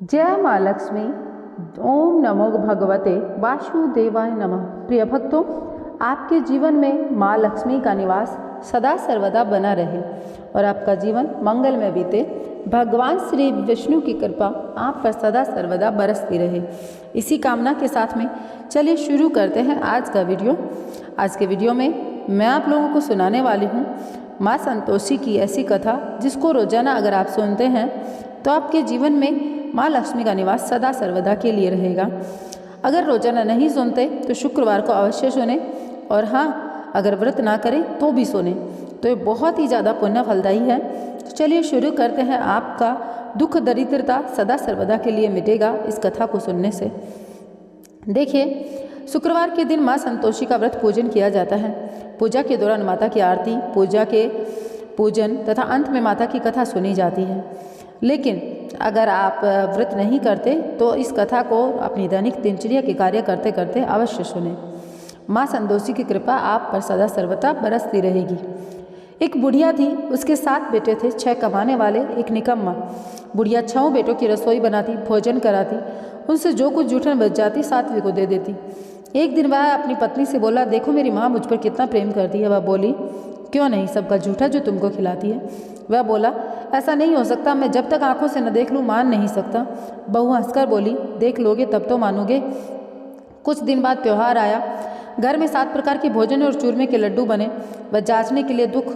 जय माँ लक्ष्मी। ओम नमो भगवते वासुदेवाय नमः। प्रिय भक्तों, आपके जीवन में माँ लक्ष्मी का निवास सदा सर्वदा बना रहे और आपका जीवन मंगल में बीते। भगवान श्री विष्णु की कृपा आप पर सदा सर्वदा बरसती रहे, इसी कामना के साथ में चलिए शुरू करते हैं आज का वीडियो। आज के वीडियो में मैं आप लोगों को सुनाने वाली हूँ माँ संतोषी की ऐसी कथा जिसको रोजाना अगर आप सुनते हैं तो आपके जीवन में माँ लक्ष्मी का निवास सदा सर्वदा के लिए रहेगा। अगर रोजाना नहीं सुनते तो शुक्रवार को अवश्य सुने, और हाँ, अगर व्रत ना करें तो भी सुने, तो ये बहुत ही ज़्यादा पुण्य फलदायी है। तो चलिए शुरू करते हैं। आपका दुख दरिद्रता सदा सर्वदा के लिए मिटेगा इस कथा को सुनने से। देखिए, शुक्रवार के दिन माँ संतोषी का व्रत पूजन किया जाता है। पूजा के दौरान माता की आरती, पूजा के पूजन तथा अंत में माता की कथा सुनी जाती है। लेकिन अगर आप व्रत नहीं करते तो इस कथा को अपनी दैनिक दिनचर्या के कार्य करते करते अवश्य सुने। माँ संतोषी की कृपा आप पर सदा सर्वदा बरसती रहेगी। एक बुढ़िया थी, उसके 7 बेटे थे, 6 कमाने वाले, एक निकम्मा। बुढ़िया 6 बेटों की रसोई बनाती, भोजन कराती, उनसे जो कुछ जूठन बच जाती 7वें को दे देती। एक दिन वह अपनी पत्नी से बोला, देखो मेरी माँ मुझ पर कितना प्रेम करती है। वह बोली, क्यों नहीं, सबका जूठा जो तुमको खिलाती है। वह बोला, ऐसा नहीं हो सकता, मैं जब तक आंखों से न देख लूँ मान नहीं सकता। बहू हंसकर बोली, देख लोगे तब तो मानोगे। कुछ दिन बाद त्यौहार आया। घर में 7 प्रकार के भोजन और चूरमे के लड्डू बने। वह जांचने के लिए दुख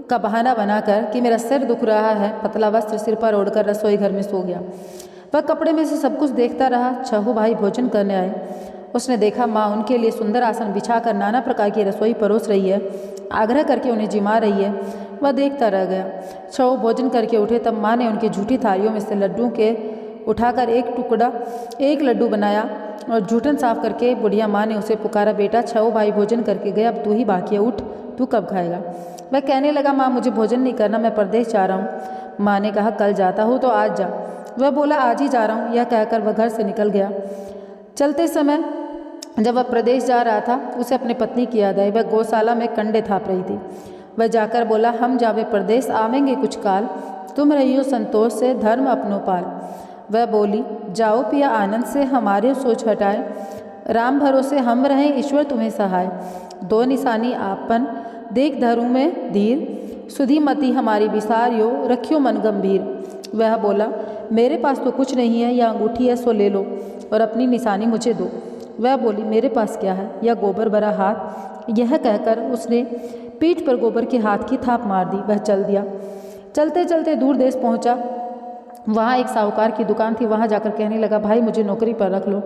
का बहाना बनाकर कि मेरा सिर दुख रहा है, पतला वस्त्र सिर पर ओढ़कर रसोई घर में सो गया। वह कपड़े में से सब कुछ देखता रहा। 6 भाई भोजन करने आए। उसने देखा माँ उनके लिए सुंदर आसन बिछाकर नाना प्रकार की रसोई परोस रही है, आग्रह करके उन्हें जिमा रही है। वह देखता रह गया। 6 भोजन करके उठे तब माँ ने उनकी झूठी थालियों में से लड्डू के उठाकर एक लड्डू बनाया और जूठन साफ करके बुढ़िया माँ ने उसे पुकारा, बेटा 6 भाई भोजन करके गए, अब तू ही बाकी है, उठ, तू कब खाएगा। वह कहने लगा, माँ मुझे भोजन नहीं करना, मैं परदेश जा रहा हूँ। माँ ने कहा, कल जाता हूँ तो आज जा। वह बोला, आज ही जा रहा हूँ। यह कहकर वह घर से निकल गया। चलते समय जब वह प्रदेश जा रहा था उसे अपनी पत्नी की याद आई। वह गौशाला में कंडे थाप रही थी। वह जाकर बोला, हम जावे प्रदेश, आवेंगे कुछ काल, तुम रहियो संतोष से धर्म अपनो पाल। वह बोली, जाओ पिया आनंद से, हमारे सोच हटाए, राम भरोसे हम रहें, ईश्वर तुम्हें सहाय। 2 निशानी आपन देख धरू में धीर, सुधी मति हमारी विसारियो, रखियो मन गंभीर। वह बोला, मेरे पास तो कुछ नहीं है, यह अंगूठी है सो ले लो और अपनी निशानी मुझे दो। वह बोली, मेरे पास क्या है, यह गोबर भरा हाथ। यह कहकर उसने पीठ पर गोबर के हाथ की थाप मार दी। वह चल दिया। चलते चलते दूर देश पहुंचा। वहाँ एक साहूकार की दुकान थी। वहाँ जाकर कहने लगा, भाई मुझे नौकरी पर रख लो।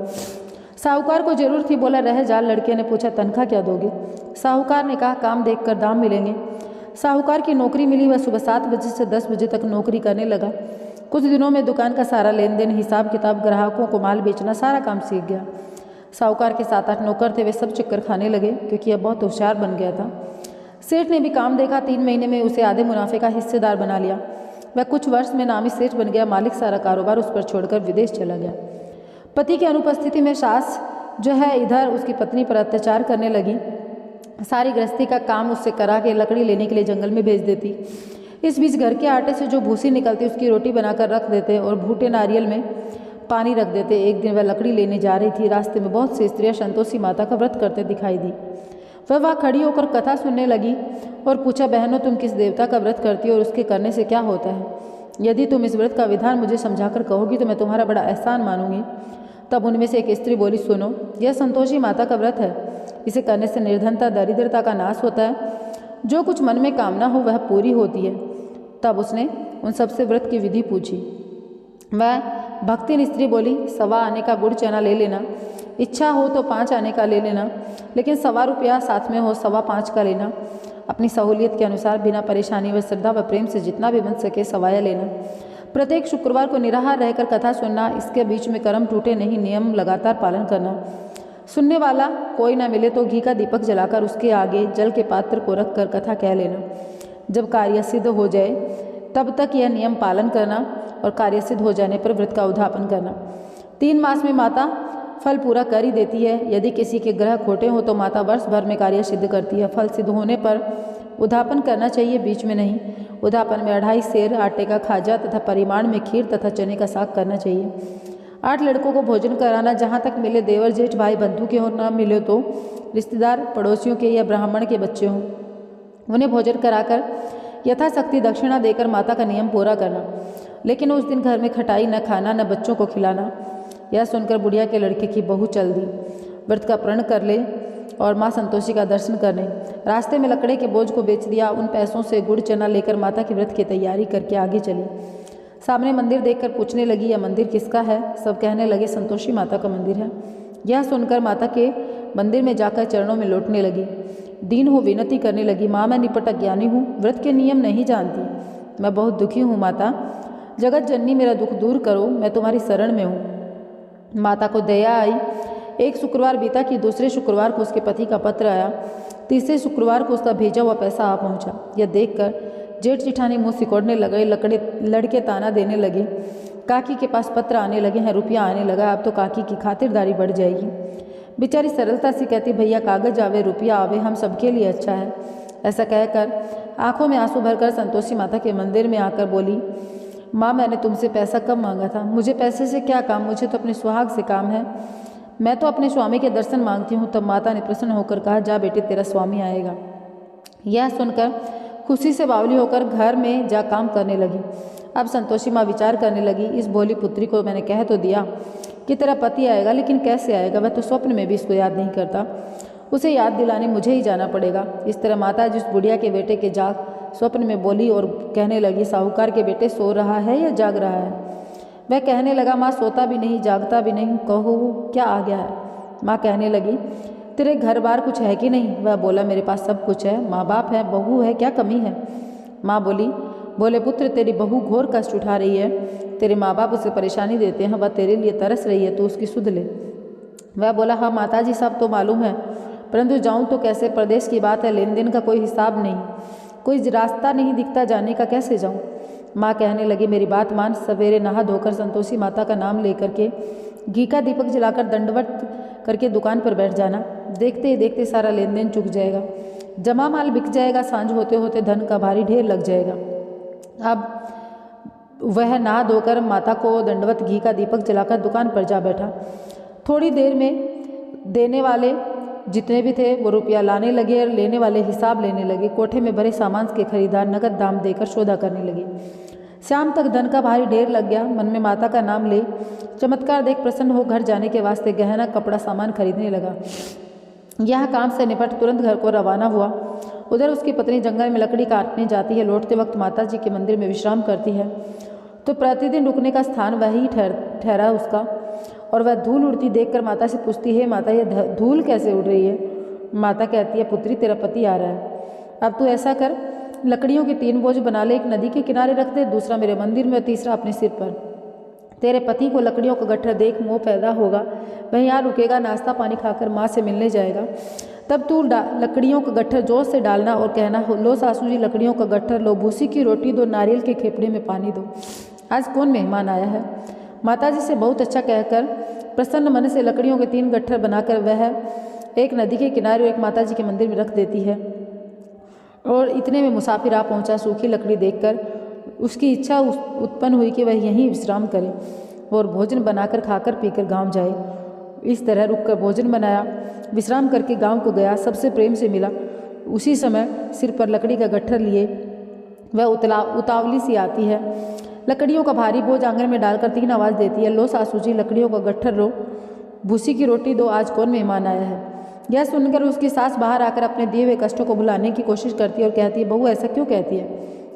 साहूकार को जरूर थी, बोला रह जा। लड़के ने पूछा, तनख्वाह क्या दोगे। साहूकार ने कहा, काम देखकर दाम मिलेंगे। साहूकार की नौकरी मिली। वह सुबह 7 बजे से 10 बजे तक नौकरी करने लगा। कुछ दिनों में दुकान का सारा लेन देन, हिसाब किताब, ग्राहकों को माल बेचना, सारा काम सीख गया। साहूकार के 7-8 नौकर थे, वे सब चक्कर खाने लगे क्योंकि यह बहुत होशियार बन गया था। सेठ ने भी काम देखा। 3 महीने में उसे आधे मुनाफे का हिस्सेदार बना लिया। वह कुछ वर्ष में नामी सेठ बन गया। मालिक सारा कारोबार उस पर छोड़कर विदेश चला गया। पति की अनुपस्थिति में सास जो है इधर उसकी पत्नी पर अत्याचार करने लगी। सारी गृहस्थी का काम उससे करा के लकड़ी लेने के लिए जंगल में भेज देती। इस बीच घर के आटे से जो भूसी निकलती उसकी रोटी बनाकर रख देते और भूटे नारियल में पानी रख देते। एक दिन वह लकड़ी लेने जा रही थी। रास्ते में बहुत सी स्त्रियां संतोषी माता का व्रत करते दिखाई दी। वह वहाँ खड़ी होकर कथा सुनने लगी और पूछा, बहनों तुम किस देवता का व्रत करती हो और उसके करने से क्या होता है। यदि तुम इस व्रत का विधान मुझे समझाकर कहोगी तो मैं तुम्हारा बड़ा एहसान मानूंगी। तब उनमें से एक स्त्री बोली, सुनो, यह संतोषी माता का व्रत है। इसे करने से निर्धनता दरिद्रता का नाश होता है, जो कुछ मन में कामना हो वह पूरी होती है। तब उसने उन सबसे व्रत की विधि पूछी। वह भक्तिन स्त्री बोली, 1.25 आने का गुड़ चना ले लेना, इच्छा हो तो 5 आने का ले लेना, लेकिन 1.25 रुपया साथ में हो 5.25 का लेना। अपनी सहूलियत के अनुसार बिना परेशानी व श्रद्धा व प्रेम से जितना भी बन सके सवाया लेना। प्रत्येक शुक्रवार को निराहार रहकर कथा सुनना। इसके बीच में कर्म टूटे नहीं, नियम लगातार पालन करना। सुनने वाला कोई ना मिले तो घी का दीपक जलाकर उसके आगे जल के पात्र को रखकर कथा कह लेना। जब कार्य सिद्ध हो जाए तब तक यह नियम पालन करना और कार्य सिद्ध हो जाने पर व्रत का उद्यापन करना। 3 मास में माता फल पूरा कर ही देती है। यदि किसी के ग्रह खोटे हो तो माता वर्ष भर में कार्य सिद्ध करती है। फल सिद्ध होने पर उद्यापन करना चाहिए, बीच में नहीं। उद्यापन में 2.5 सेर आटे का खाजा तथा परिमाण में खीर तथा चने का साग करना चाहिए। 8 लड़कों को भोजन कराना, जहाँ तक मिले देवर जेठ भाई बंधु के हो, ना मिले तो रिश्तेदार पड़ोसियों के या ब्राह्मण के बच्चे हों। उन्हें भोजन कराकर यथाशक्ति दक्षिणा देकर माता का नियम पूरा करना। लेकिन उस दिन घर में खटाई न खाना, न बच्चों को खिलाना। यह सुनकर बुढ़िया के लड़के की बहू चल दी व्रत का प्रण कर ले और माँ संतोषी का दर्शन करने। रास्ते में लकड़े के बोझ को बेच दिया। उन पैसों से गुड़ चना लेकर माता के व्रत की तैयारी करके आगे चली। सामने मंदिर देखकर पूछने लगी, यह मंदिर किसका है? सब कहने लगे, संतोषी माता का मंदिर है। यह सुनकर माता के मंदिर में जाकर चरणों में लौटने लगी। दीन हो विनती करने लगी, माँ मैं निपट अज्ञानी हूँ, व्रत के नियम नहीं जानती, मैं बहुत दुखी हूँ माता, जगत जननी मेरा दुख दूर करो, मैं तुम्हारी शरण में हूँ। माता को दया आई। एक शुक्रवार बीता कि दूसरे शुक्रवार को उसके पति का पत्र आया। तीसरे शुक्रवार को उसका भेजा हुआ पैसा आ पहुँचा। यह देखकर जेठ जिठानी मुँह सिकोड़ने लगे। लड़के ताना देने लगे। काकी के पास पत्र आने लगे हैं, रुपया आने लगा, अब तो काकी की खातिरदारी बढ़ जाएगी। बेचारी सरलता से कहती, भैया कागज आवे रुपया आवे, हम सबके लिए अच्छा है। ऐसा कहकर आंखों में आंसू भरकर संतोषी माता के मंदिर में आकर बोली, माँ मैंने तुमसे पैसा कब मांगा था? मुझे पैसे से क्या काम, मुझे तो अपने सुहाग से काम है। मैं तो अपने स्वामी के दर्शन मांगती हूँ। तब माता ने प्रसन्न होकर कहा, जा बेटे तेरा स्वामी आएगा। यह सुनकर खुशी से बावली होकर घर में जा काम करने लगी। अब संतोषी माँ विचार करने लगी, इस भोली पुत्री को मैंने कह तो दिया कि तेरा पति आएगा, लेकिन कैसे आएगा? वह तो स्वप्न में भी इसको याद नहीं करता। उसे याद दिलाने मुझे ही जाना पड़ेगा। इस तरह माता जिस बुढ़िया के बेटे के जाग स्वप्न में बोली और कहने लगी, साहूकार के बेटे सो रहा है या जाग रहा है? वह कहने लगा, माँ सोता भी नहीं जागता भी नहीं, कहो क्या आ गया है? माँ कहने लगी, तेरे घर बार कुछ है कि नहीं? वह बोला, मेरे पास सब कुछ है, माँ बाप है, बहू है, क्या कमी है? माँ बोले पुत्र तेरी बहू घोर कष्ट उठा रही है, तेरे माँ बाप उसे परेशानी देते हैं, वह तेरे लिए तरस रही है, तो उसकी सुध ले। वह बोला, हाँ माता जी सब तो मालूम है, परंतु जाऊँ तो कैसे? प्रदेश की बात है, लेन देन का कोई हिसाब नहीं, कोई रास्ता नहीं दिखता जाने का, कैसे जाऊँ? माँ कहने लगी, मेरी बात मान, सवेरे नहा धोकर संतोषी माता का नाम लेकर के घी का दीपक जलाकर दंडवत करके दुकान पर बैठ जाना। देखते ही देखते सारा लेन देन चुक जाएगा, जमा माल बिक जाएगा, सांझ होते होते धन का भारी ढेर लग जाएगा। अब वह नहा धोकर माता को दंडवत घी का दीपक जलाकर दुकान पर जा बैठा। थोड़ी देर में देने वाले जितने भी थे वो रुपया लाने लगे और लेने वाले हिसाब लेने लगे। कोठे में भरे सामान के खरीदार नगद दाम देकर सौदा करने लगे। शाम तक धन का भारी ढेर लग गया। मन में माता का नाम ले चमत्कार देख प्रसन्न हो घर जाने के वास्ते गहना कपड़ा सामान खरीदने लगा। यह काम से निपट तुरंत घर को रवाना हुआ। उधर उसकी पत्नी जंगल में लकड़ी काटने जाती है। लौटते वक्त माता जी के मंदिर में विश्राम करती है तो प्रतिदिन रुकने का स्थान वही ठहरा उसका। और वह धूल उड़ती देखकर माता से पूछती है, माता यह धूल कैसे उड़ रही है? माता कहती है, पुत्री तेरा पति आ रहा है, अब तू ऐसा कर, लकड़ियों के 3 बोझ बना ले, एक नदी के किनारे रख दे, दूसरा मेरे मंदिर में, तीसरा अपने सिर पर। तेरे पति को लकड़ियों का गट्ठर देख मोह पैदा होगा, वह यहाँ रुकेगा, नाश्ता पानी खाकर माँ से मिलने जाएगा। तब तू लकड़ियों का गट्ठर जोर से डालना और कहना, लो सासू जी लकड़ियों का गट्ठर लो, भूसी की रोटी दो, नारियल के खेपड़े में पानी दो, आज कौन मेहमान आया है? माता जी से बहुत अच्छा कहकर प्रसन्न मन से लकड़ियों के 3 गट्ठर बनाकर वह एक नदी के किनारे और एक माता जी के मंदिर में रख देती है। और इतने में मुसाफिर आ पहुंचा। सूखी लकड़ी देखकर उसकी इच्छा उत्पन्न हुई कि वह यहीं विश्राम करे और भोजन बनाकर खाकर पीकर गांव जाए। इस तरह रुककर भोजन बनाया, विश्राम करके गांव को गया, सबसे प्रेम से मिला। उसी समय सिर पर लकड़ी का गट्ठर लिए वह उतावली सी आती है। लकड़ियों का भारी बोझ आंगन में डालकर 3 आवाज़ देती है, लो सासू जी लकड़ियों का गट्ठर लो, भूसी की रोटी दो, आज कौन मेहमान आया है? यह सुनकर उसकी सास बाहर आकर अपने दिए हुए कष्टों को भुलाने की कोशिश करती है और कहती है, बहू ऐसा क्यों कहती है?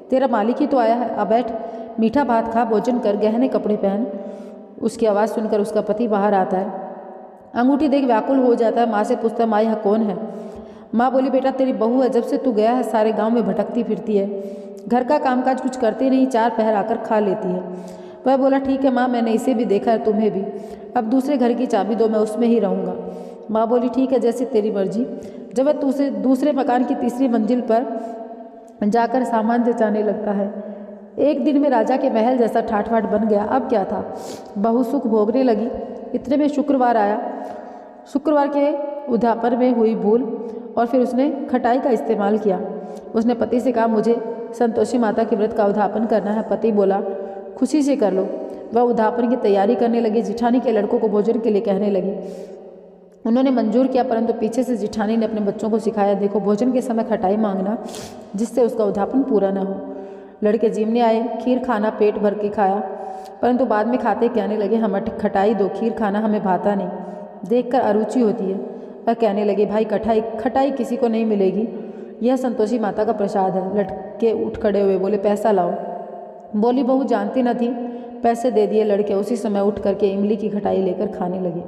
तेरा मालिक ही तो आया है, अब बैठ, मीठा भात खा, भोजन कर, गहने कपड़े पहन। उसकी आवाज़ सुनकर उसका पति बाहर आता है। अंगूठी देख व्याकुल हो जाता है। माँ से पूछता है, माँ यह कौन है? माँ बोली, बेटा तेरी बहू है, जब से तू गया है सारे गाँव में भटकती फिरती है, घर का कामकाज कुछ करती नहीं, 4 पहर आकर खा लेती है। वह बोला, ठीक है माँ, मैंने इसे भी देखा है, तुम्हें भी, अब दूसरे घर की चाबी दो, मैं उसमें ही रहूँगा। माँ बोली, ठीक है, जैसे तेरी मर्जी। जब वह दूसरे मकान की 3री मंजिल पर जाकर सामान जचाने लगता है। एक दिन में राजा के महल जैसा ठाठ बाट बन गया। अब क्या था, बहू सुख भोगने लगी। इतने में शुक्रवार आया। शुक्रवार के उद्यापन में हुई भूल और फिर उसने खटाई का इस्तेमाल किया। उसने पति से कहा, मुझे संतोषी माता के व्रत का उद्यापन करना है। पति बोला, खुशी से कर लो। वह उद्यापन की तैयारी करने लगी। जिठानी के लड़कों को भोजन के लिए कहने लगी। उन्होंने मंजूर किया, परंतु पीछे से जिठानी ने अपने बच्चों को सिखाया, देखो भोजन के समय खटाई मांगना, जिससे उसका उद्यापन पूरा न हो। लड़के जीमने आए, खीर खाना पेट भर के खाया, परंतु बाद में खाते कहने लगे, हम खटाई दो, खीर खाना हमें भाता नहीं, देखकर अरुचि होती है। वह कहने लगे, भाई खटाई किसी को नहीं मिलेगी, यह संतोषी माता का प्रसाद है। लड़के उठ खड़े हुए बोले, पैसा लाओ। बोली बहू जानती न थी। पैसे दे दिए। लड़के उसी समय उठ करके इमली की खटाई लेकर खाने लगे।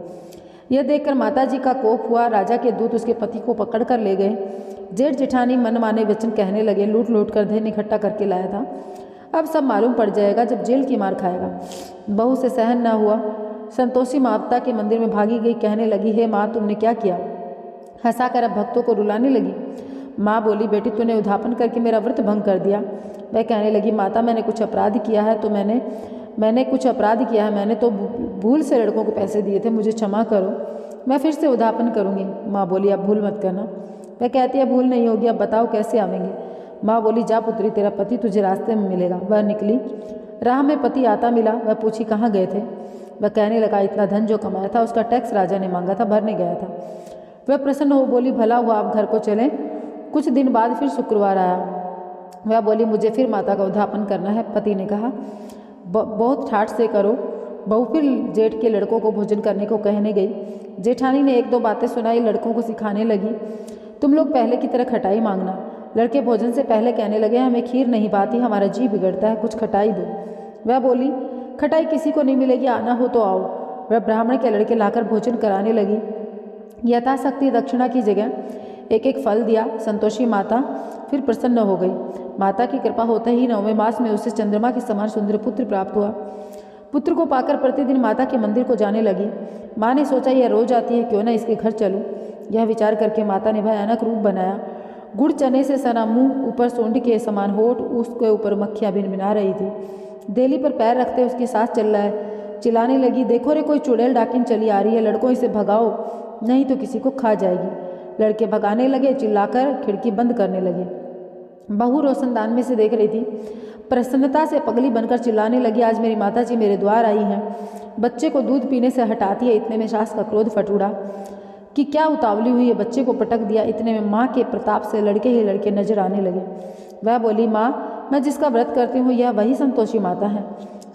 यह देखकर माता जी का कोप हुआ। राजा के दूत उसके पति को पकड़ कर ले गए। जेठ जेठानी मनमाने वचन कहने लगे, लूट लूट कर धन इकट्ठा करके लाया था, अब सब मालूम पड़ जाएगा जब जेल की मार खाएगा। बहू से सहन न हुआ, संतोषी माता के मंदिर में भागी गई। कहने लगी, हे माँ, तुमने क्या किया? हंसाकर अब भक्तों को रुलाने लगी। माँ बोली, बेटी तूने उद्यापन करके मेरा व्रत भंग कर दिया। वह कहने लगी, माता मैंने कुछ अपराध किया है, तो मैंने कुछ अपराध किया है, मैंने तो भूल से लड़कों को पैसे दिए थे, मुझे क्षमा करो, मैं फिर से उद्यापन करूँगी। माँ बोली, अब भूल मत करना। वह कहती है, भूल नहीं होगी, अब बताओ कैसे आवेंगे। माँ बोली, जा पुत्री, तेरा पति तुझे रास्ते में मिलेगा। वह निकली। राह में पति आता मिला। वह पूछी, कहाँ गए थे? वह कहने लगा, इतना धन जो कमाया था उसका टैक्स राजा ने मांगा था, भरने गया था। वह प्रसन्न हो बोली, भला हुआ आप घर को चलें। कुछ दिन बाद फिर शुक्रवार आया। वह बोली, मुझे फिर माता का उद्यापन करना है। पति ने कहा, बहुत ठाठ से करो। बहू फिर जेठ के लड़कों को भोजन करने को कहने गई। जेठानी ने एक दो बातें सुनाई, लड़कों को सिखाने लगी, तुम लोग पहले की तरह खटाई मांगना। लड़के भोजन से पहले कहने लगे, हमें खीर नहीं पाती, हमारा जी बिगड़ता है, कुछ खटाई दो। वह बोली, खटाई किसी को नहीं मिलेगी, आना हो तो आओ। वह ब्राह्मण के लड़के लाकर भोजन कराने लगी। यथाशक्ति दक्षिणा की जगह एक एक फल दिया। संतोषी माता फिर प्रसन्न हो गई। माता की कृपा होते ही 9वें मास में उसे चंद्रमा के समान सुंदर पुत्र प्राप्त हुआ। पुत्र को पाकर प्रतिदिन माता के मंदिर को जाने लगी। माँ ने सोचा, यह रोज आती है, क्यों ना इसके घर चलूं। यह विचार करके माता ने भयानक रूप बनाया। गुड़ चने से सना मुंह, ऊपर सोंड के समान होठ, उसके ऊपर मक्खियाँ भिनभिना रही थी। देली पर पैर रखते उसके साथ चल रहा है। चिल्लाने लगी, देखो रे, कोई चुड़ैल डाकिन चली आ रही है, लड़कों इसे भगाओ, नहीं तो किसी को खा जाएगी। लड़के भगाने लगे, चिल्लाकर खिड़की बंद करने लगे। बहू रोशनदान में से देख रही थी। प्रसन्नता से पगली बनकर चिल्लाने लगी, आज मेरी माता जी मेरे द्वार आई हैं। बच्चे को दूध पीने से हटाती है। इतने में सास का क्रोध फट उड़ा कि क्या उतावली हुई है, बच्चे को पटक दिया। इतने में माँ के प्रताप से लड़के ही लड़के नजर आने लगे। वह बोली, माँ, मैं जिसका व्रत करती हूँ यह वही संतोषी माता है।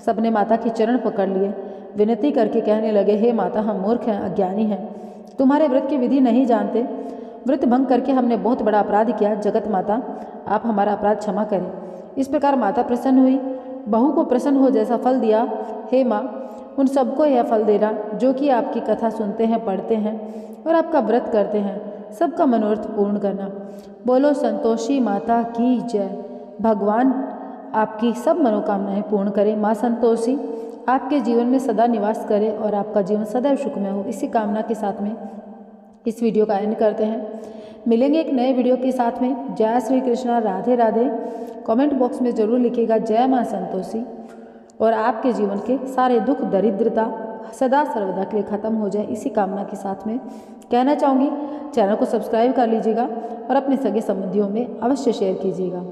सबने माता के चरण पकड़ लिए। विनती करके कहने लगे, हे माता, हम मूर्ख हैं, अज्ञानी हैं, तुम्हारे व्रत की विधि नहीं जानते। व्रत भंग करके हमने बहुत बड़ा अपराध किया। जगत माता, आप हमारा अपराध क्षमा करें। इस प्रकार माता प्रसन्न हुई। बहू को प्रसन्न हो जैसा फल दिया। हे माँ, उन सबको यह फल देना जो कि आपकी कथा सुनते हैं, पढ़ते हैं और आपका व्रत करते हैं, सबका मनोरथ पूर्ण करना। बोलो संतोषी माता की जय। भगवान आपकी सब मनोकामनाएं पूर्ण करें। माँ संतोषी आपके जीवन में सदा निवास करे और आपका जीवन सदैव सुखमय हो। इसी कामना के साथ में इस वीडियो का एंड करते हैं। मिलेंगे एक नए वीडियो के साथ में। जय श्री कृष्णा, राधे राधे। कमेंट बॉक्स में ज़रूर लिखिएगा जय माँ संतोषी, और आपके जीवन के सारे दुख दरिद्रता सदा सर्वदा के लिए ख़त्म हो जाए, इसी कामना के साथ में कहना चाहूँगी। चैनल को सब्सक्राइब कर लीजिएगा और अपने सगे संबंधियों में अवश्य शेयर कीजिएगा।